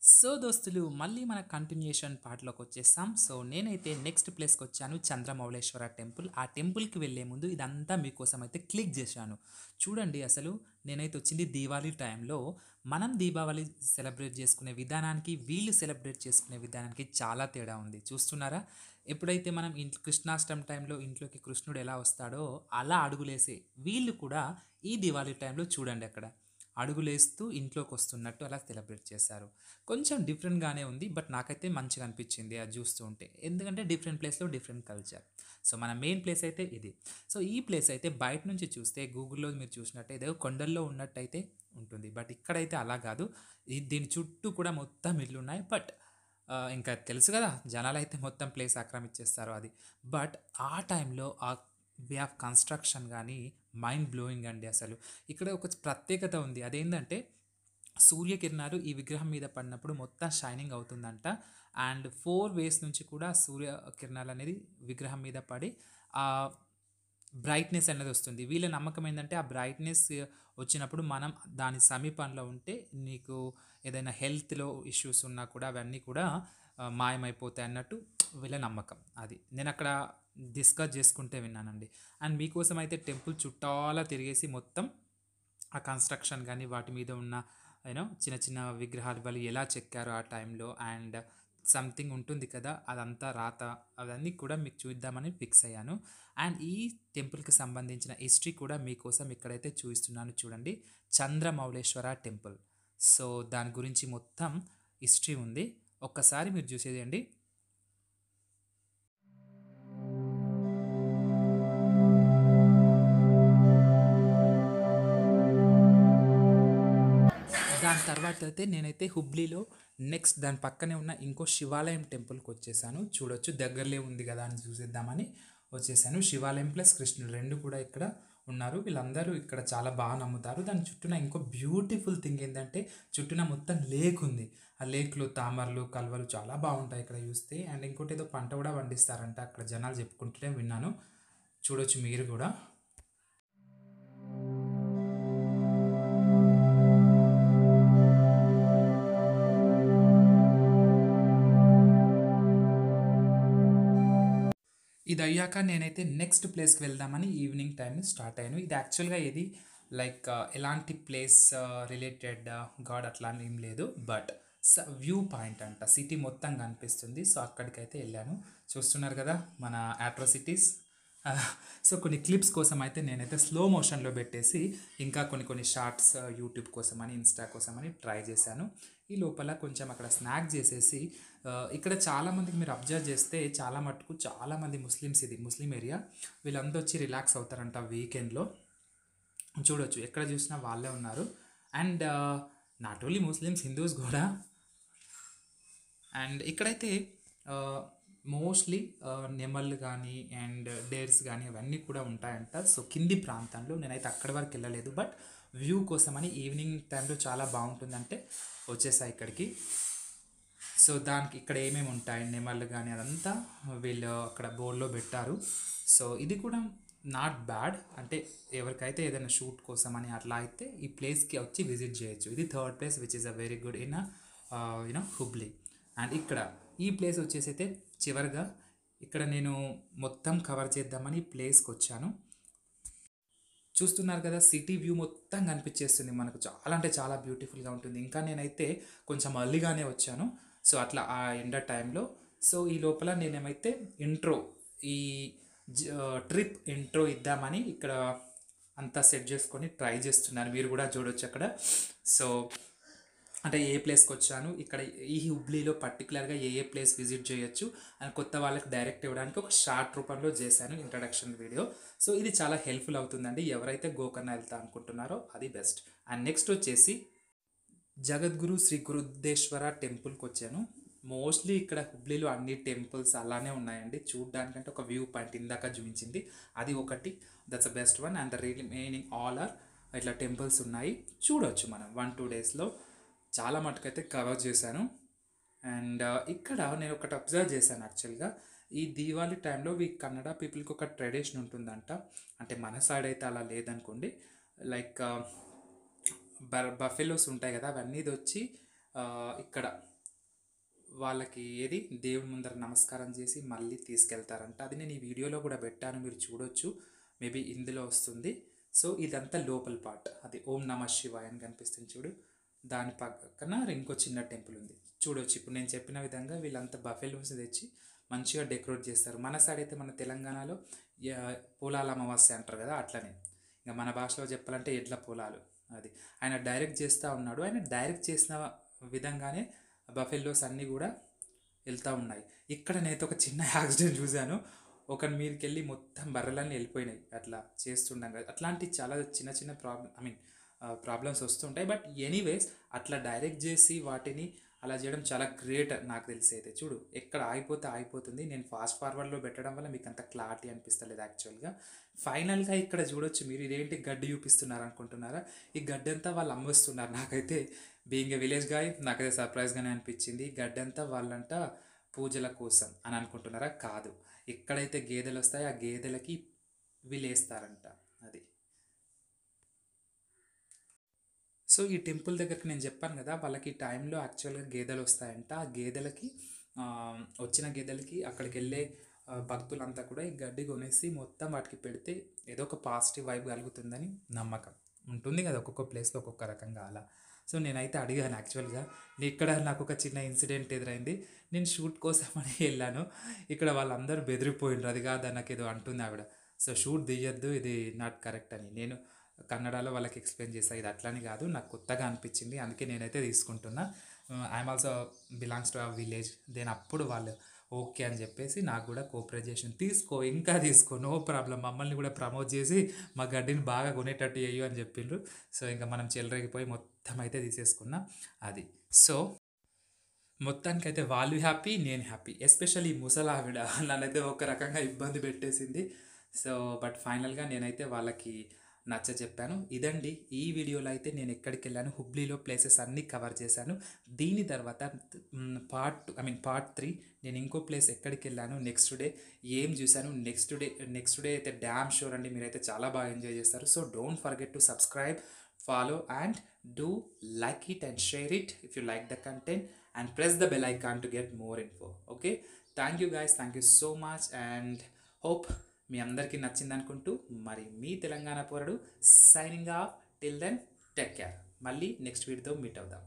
So దోస్తులు మళ్ళీ మన కంటిన్యూషన్ పార్ట్లోకి వచ్చేసాం. సో నేనైతే నెక్స్ట్ ప్లేస్కి వచ్చాను, చంద్రమౌళేశ్వర టెంపుల్. ఆ టెంపుల్కి వెళ్ళే ముందు ఇదంతా మీకోసం అయితే క్లిక్ చేశాను. చూడండి, అసలు నేనైతే వచ్చింది దీవాళీ టైంలో. మనం దీపావళి సెలబ్రేట్ చేసుకునే విధానానికి, వీళ్ళు సెలబ్రేట్ చేసుకునే విధానానికి చాలా తేడా ఉంది. చూస్తున్నారా? ఎప్పుడైతే మనం ఇంట్లో కృష్ణాష్టమి టైంలో ఇంట్లోకి కృష్ణుడు ఎలా వస్తాడో అలా అడుగులేసే వీళ్ళు కూడా ఈ దివాళీ టైంలో చూడండి, అక్కడ అడుగులేస్తూ ఇంట్లోకి వస్తున్నట్టు అలా సెలబ్రేట్ చేశారు. కొంచెం డిఫరెంట్‌గానే ఉంది. బట్ నాకైతే మంచిగా అనిపించింది అది చూస్తూ ఉంటే. ఎందుకంటే డిఫరెంట్ ప్లేస్‌లో డిఫరెంట్ కల్చర్. సో మన మెయిన్ ప్లేస్ అయితే ఇది. సో ఈ ప్లేస్ అయితే బయట నుంచి చూస్తే గూగుల్‌లో మీరు చూసినట్టయితే కొండల్లో ఉన్నట్టయితే ఉంటుంది. బట్ ఇక్కడైతే అలా కాదు. దీని చుట్టూ కూడా మొత్తం ఇళ్ళున్నాయి. బట్ ఇంకా తెలుసు కదా! జనాలైతే మొత్తం ప్లేస్ ఆక్రమించేస్తారు అది. బట్ ఆ టైంలో ఆ వే ఆఫ్ కన్‌స్ట్రక్షన్ గాని మైండ్ బ్లోయింగ్ అండి అసలు. ఇక్కడ ఒక ప్రత్యేకత ఉంది. అదేందంటే సూర్యకిరణాలు ఈ విగ్రహం మీద పడినప్పుడు మొత్తం షైనింగ్ అవుతుందంట. అండ్ 4 వేస్ నుంచి కూడా సూర్యకిరణాలు అనేది విగ్రహం మీద పడి ఆ బ్రైట్‌నెస్ అనేది వస్తుంది. వీళ్ళ నమ్మకం ఏందంటే, ఆ బ్రైట్‌నెస్ వచ్చినప్పుడు మనం దాని సమీపంలో ఉంటే నీకు ఏదైనా హెల్త్‌లో ఇష్యూస్ ఉన్నా కూడా అవన్నీ కూడా మాయమైపోతాయి అన్నట్టు వీళ్ళ నమ్మకం. అది. నేనక్కడ డిస్కస్ చేసుకుంటే విన్నానండి. అండ్ మీకోసం అయితే టెంపుల్ చుట్టాలా తిరిగేసి మొత్తం ఆ కన్‌స్ట్రక్షన్ గాని, వాటి మీద ఉన్న చిన్న చిన్న విగ్రహాలు వాళ్ళు ఎలా చెక్కారో ఆ టైంలో అండ్ సంథింగ్ ఉంటుంది కదా! అదంతా రాత అవన్నీ కూడా మీకు చూద్దామని ఫిక్స్ అయ్యాను. అండ్ ఈ టెంపుల్‌కి సంబంధించిన హిస్టరీ కూడా మీకోసం ఇక్కడైతే చూపిస్తున్నాను చూడండి. చంద్రమౌళేశ్వర టెంపుల్. సో దాని గురించి మొత్తం హిస్టరీ ఉంది. ఒక్కసారి మీరు చూసేయండి. దాని తర్వాతయితే నేనైతే హుబ్లీలో నెక్స్ట్ దాని పక్కనే ఉన్న ఇంకో శివాలయం టెంపుల్‌కొచ్చేసాను. చూడొచ్చు, దగ్గరలే ఉంది గదా అని చూసేద్దామని వచ్చేసాను. శివాలయం ప్లస్ కృష్ణుడు 2 కూడా ఇక్కడ ఉన్నారు. వీళ్ళందరూ ఇక్కడ చాలా బాగా నమ్ముతారు. దాని చుట్టూన ఇంకో బ్యూటిఫుల్ థింగ్ ఏందంటే, చుట్టూన మొత్తం లేక్ ఉంది. ఆ లేక్‌లో తామరలు, కలువలు చాలా బావుంటాయి ఇక్కడ చూస్తే. అండ్ ఇంకోటేదో పంట కూడా పండిస్తారంట అక్కడ జనాలు చెప్పుకుంటుంటే విన్నాను. చూడొచ్చు మీరు గూడా. ఇదయ్యాక నేనైతే నెక్స్ట్ ప్లేస్‌కి వెళ్దామని ఈవినింగ్ టైమ్ స్టార్ట్ అయ్యాను. ఇది యాక్చువల్‌గా లైక్ ఎలాంటి ప్లేస్ రిలేటెడ్ గాడ్ అట్లా అని ఏం లేదు. బట్ వ్యూ పాయింట్ అంట. సిటీ మొత్తం కనిపిస్తుంది. సో అక్కడికైతే ఎళ్ళాను. చూస్తున్నారు కదా! మన అట్రాసిటీస్. సో కొన్ని క్లిప్స్ కోసం అయితే నేనైతే స్లో మోషన్‌లో పెట్టేసి ఇంకా కొన్ని కొన్ని షార్ట్స్ యూట్యూబ్ కోసమని, ఇన్‌స్టా కోసమని ట్రై చేశాను. ఈ లోపల కొంచెం అక్కడ స్నాక్ చేసేసి ఇక్కడ చాలామందికి మీరు అబ్జర్వ్ చేస్తే చాలా మటుకు చాలామంది ముస్లిమ్స్, ఇది ముస్లిం ఏరియా, వీళ్ళందరూ వచ్చి రిలాక్స్ అవుతారంట వీకెండ్‌లో. చూడొచ్చు, ఎక్కడ చూసినా వాళ్ళే ఉన్నారు. And not only Muslims, Hindus కూడా. అండ్ ఇక్కడైతే మోస్ట్లీ నెమళ్ళు కానీ అండ్ డేర్స్ కానీ అవన్నీ కూడా ఉంటాయంట. సో కింది ప్రాంతంలో నేనైతే అక్కడి వరకు వెళ్ళలేదు. బట్ వ్యూ కోసమని ఈవినింగ్ టైంలో చాలా బాగుంటుందంటే వచ్చేసా ఇక్కడికి. సో దానికి ఇక్కడ ఏమేమి ఉంటాయి నెమళ్ళు కానీ అదంతా వీళ్ళు అక్కడ బోర్డ్లో పెట్టారు. సో ఇది కూడా నాట్ బ్యాడ్. అంటే ఎవరికైతే ఏదైనా షూట్ కోసం అని అట్లా అయితే ఈ ప్లేస్కి వచ్చి విజిట్ చేయొచ్చు. ఇది third place which is a very good in Hubli. And ఇక్కడ ఈ ప్లేస్ వచ్చేసి అయితే చివరిగా ఇక్కడ నేను మొత్తం కవర్ చేద్దామని ఈ ప్లేస్కి వచ్చాను. చూస్తున్నారు కదా, సిటీ వ్యూ మొత్తం కనిపించేస్తుంది మనకు. చాలా అంటే చాలా బ్యూటిఫుల్గా ఉంటుంది. ఇంకా నేనైతే కొంచెం అర్లీగానే వచ్చాను. సో అట్లా ఆ ఎండ టైంలో. సో ఈ లోపల నేనేమైతే ఇంట్రో, ఈ ట్రిప్ ఇంట్రో ఇద్దామని ఇక్కడ అంతా సెట్ చేసుకొని ట్రై చేస్తున్నాను. మీరు కూడా చూడొచ్చు అక్కడ. సో అంటే ఏ ప్లేస్కి వచ్చాను, ఇక్కడ ఈ హుబ్లీలో పర్టికులర్గా ఏ ప్లేస్ విజిట్ చేయొచ్చు అని కొత్త వాళ్ళకి డైరెక్ట్ ఇవ్వడానికి ఒక షార్ట్ రూపంలో చేశాను ఇంట్రడక్షన్ వీడియో. సో ఇది చాలా హెల్ప్ఫుల్ అవుతుందండి ఎవరైతే గోకర్ణ వెళ్తా అనుకుంటున్నారో, అది బెస్ట్. అండ్ నెక్స్ట్ వచ్చేసి జగద్గురు శ్రీ గురుదేశ్వర టెంపుల్కి వచ్చాను. మోస్ట్లీ ఇక్కడ హుబ్లీలో అన్ని టెంపుల్స్ అలానే ఉన్నాయండి. చూడ్డానికంటే ఒక వ్యూ పాయింట్ ఇందాక చూపించింది అది ఒకటి, that's the best one. And the remaining all are ఇట్లా టెంపుల్స్ ఉన్నాయి. చూడవచ్చు మనం 1-2 డేస్లో చాలా మటుకైతే కవర్ చేశాను. అండ్ ఇక్కడ నేను ఒకటి అబ్జర్వ్ చేశాను యాక్చువల్గా. ఈ దీవాళి టైంలో ఈ కన్నడ పీపుల్కి ఒక ట్రెడిషన్ ఉంటుందంట. అంటే మన సైడ్ అయితే అలా లేదనుకోండి. లైక్ బఫెలోస్ ఉంటాయి కదా, అవన్నీ ఇది వచ్చి ఇక్కడ వాళ్ళకి ఏది దేవుడి ముందర నమస్కారం చేసి మళ్ళీ తీసుకెళ్తారంట. అది నేను ఈ వీడియోలో కూడా పెట్టాను, మీరు చూడొచ్చు. మేబీ ఇందులో వస్తుంది. సో ఇదంతా లోపల పార్ట్. అది ఓం నమ శివాయ అని కనిపిస్తుంది చూడు, దాని పక్కన ఇంకో చిన్న టెంపుల్ ఉంది చూడొచ్చు. ఇప్పుడు నేను చెప్పిన విధంగా వీళ్ళంతా బఫెలోస్ తెచ్చి మంచిగా డెకరేట్ చేస్తారు. మన సైడ్ అయితే మన తెలంగాణలో పొలాల అమావాస్య అంటారు కదా, అట్లనే. ఇంకా మన భాషలో చెప్పాలంటే ఎడ్ల పొలాలు. అది ఆయన డైరెక్ట్ చేస్తూ ఉన్నాడు. ఆయన డైరెక్ట్ చేసిన విధంగానే బఫెల్లోస్ అన్నీ కూడా వెళ్తూ ఉన్నాయి. ఇక్కడ నేనైతే ఒక చిన్న యాక్సిడెంట్ చూశాను. ఒకరి మీదకి వెళ్ళి మొత్తం బర్రెలన్నీ వెళ్ళిపోయినాయి అట్లా చేస్తుండగా. అట్లాంటి చాలా చిన్న చిన్న ప్రాబ్లమ్స్ వస్తుంటాయి. బట్ ఎనీవేస్ అట్లా డైరెక్ట్ చేసి వాటిని అలా చేయడం చాలా గ్రేట్ నాకు తెలిసి. అయితే చూడు, ఎక్కడ ఆగిపోతే ఆగిపోతుంది. నేను ఫాస్ట్ ఫార్వర్డ్లో పెట్టడం వల్ల మీకు అంత క్లారిటీ అనిపిస్తలేదు యాక్చువల్గా. ఫైనల్గా ఇక్కడ చూడొచ్చు మీరు. ఇదేంటి గడ్డి చూపిస్తున్నారు అనుకుంటున్నారా? ఈ గడ్డి అంతా వాళ్ళు అమ్మేస్తున్నారు. నాకైతే బీయింగ్ ఏ విలేజ్ గాయ్ నాకైతే సర్ప్రైజ్గానే అనిపించింది. గడ్డి అంతా వాళ్ళంట పూజల కోసం అని అనుకుంటున్నారా? కాదు. ఎక్కడైతే గేదెలు వస్తాయో ఆ గేదెలకి వీళ్ళు వేస్తారంట. అది. సో ఈ టెంపుల్ దగ్గరికి నేను చెప్పాను కదా, వాళ్ళకి ఈ టైంలో యాక్చువల్గా గేదెలు వస్తాయంట. ఆ గేదెలకి వచ్చిన గేదెలకి అక్కడికి వెళ్ళే భక్తులంతా కూడా ఈ గడ్డి కొనేసి మొత్తం వాటికి పెడితే ఏదో ఒక పాజిటివ్ వైబ్ కలుగుతుందని నమ్మకం ఉంటుంది కదా, ఒక్కొక్క ప్లేస్లో ఒక్కొక్క రకంగా అలా. సో నేనైతే అడిగాను యాక్చువల్గా. ఇక్కడ నాకు ఒక చిన్న ఇన్సిడెంట్ ఎదురైంది. నేను షూట్ కోసమని వెళ్ళాను. ఇక్కడ వాళ్ళందరూ బెదిరిపోయిండ్రు. అది కాదు నాకు ఏదో అంటుంది ఆవిడ. సో షూట్ తీయద్దు, ఇది నాట్ కరెక్ట్ అని నేను కన్నడలో వాళ్ళకి ఎక్స్ప్లెయిన్ చేస్తాను. ఇది అట్లని కాదు, నాకు కొత్తగా అనిపించింది, అందుకే నేనైతే తీసుకుంటున్నా. I'm also belongs to a village. Then అప్పుడు వాళ్ళు ఓకే అని చెప్పేసి నాకు కూడా కోఆపరేషన్ తీసుకో, ఇంకా తీసుకో, నో ప్రాబ్లం, మమ్మల్ని కూడా ప్రమోట్ చేసి మా గడ్డిని బాగా కొనేటట్టు చేయు అని చెప్పిండ్రు. సో ఇంకా మనం చెలరేగిపోయి మొత్తం అయితే తీసేసుకున్నాం. అది. సో మొత్తానికైతే వాళ్ళు హ్యాపీ, నేను హ్యాపీ. ఎస్పెషల్లీ ముసలావిడ నన్నైతే ఒక రకంగా ఇబ్బంది పెట్టేసింది. సో బట్ ఫైనల్గా నేనైతే వాళ్ళకి నచ్చ చెప్పాను. ఇదండి ఈ వీడియోలో అయితే నేను ఎక్కడికి వెళ్ళాను, హుబ్లీలో ప్లేసెస్ అన్నీ కవర్ చేశాను. దీని తర్వాత పార్ట్ 3 నేను ఇంకో ప్లేస్ ఎక్కడికి వెళ్ళాను, నెక్స్ట్ డే ఏం చూశాను, నెక్స్ట్ డే అయితే డ్యామ్ షూర్ అండి మీరైతే చాలా బాగా ఎంజాయ్ చేస్తారు. So don't forget to subscribe, follow and do like it and share it if you like the content, and press the bell icon to get more info. Okay, thank you guys, thank you so much, and hope మీ అందరికీ నచ్చింది అనుకుంటూ మరి మీ తెలంగాణ పోరడు signing off. Till then take care. మళ్ళీ next వీడియోతో meet అవుదాం.